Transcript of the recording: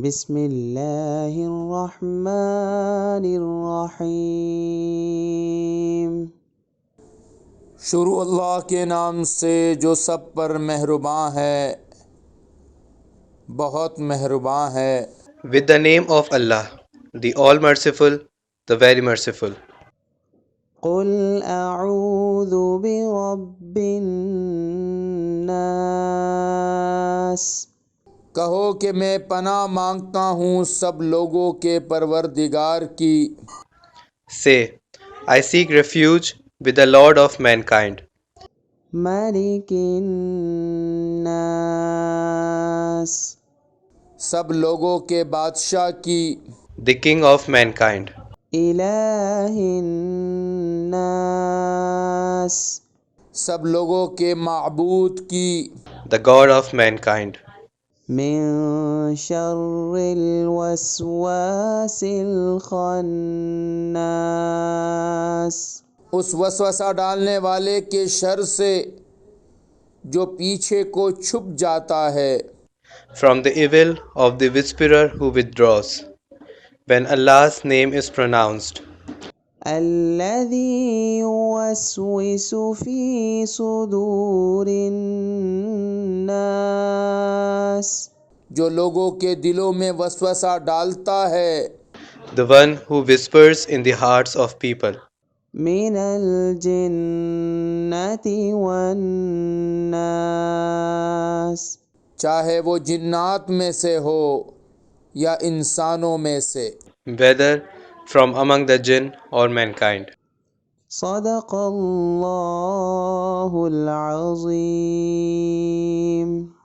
بسم اللہ الرحمن الرحیم۔ شروع اللہ کے نام سے جو سب پر مہرباں ہے، بہت مہرباں ہے۔ With the name of Allah, the All Merciful, the Very Merciful. قل اعوذ برب الناس، کہو کہ میں پناہ مانگتا ہوں سب لوگوں کے پروردگار کی۔ Say, I seek refuge with the Lord of mankind, ملک الناس، سب لوگوں کے بادشاہ کی۔ the King of mankind, الہ الناس، سب لوگوں کے معبود کی۔ the God of mankind. من شر الوسواس الخناس، اس وسوسہ ڈالنے والے کے شر سے جو پیچھے کو چھپ جاتا ہے۔ From the evil of the whisperer who withdraws, when Allah's name is pronounced, الذي يوسوس في صدور الناس، جو لوگوں کے دلوں میں وسوسہ ڈالتا ہے۔ the one who whispers in the hearts of people, من الجنة والناس، چاہے وہ جنات میں سے ہو یا انسانوں میں سے۔ whether from among the jinn or mankind. صدق اللہ العظیم۔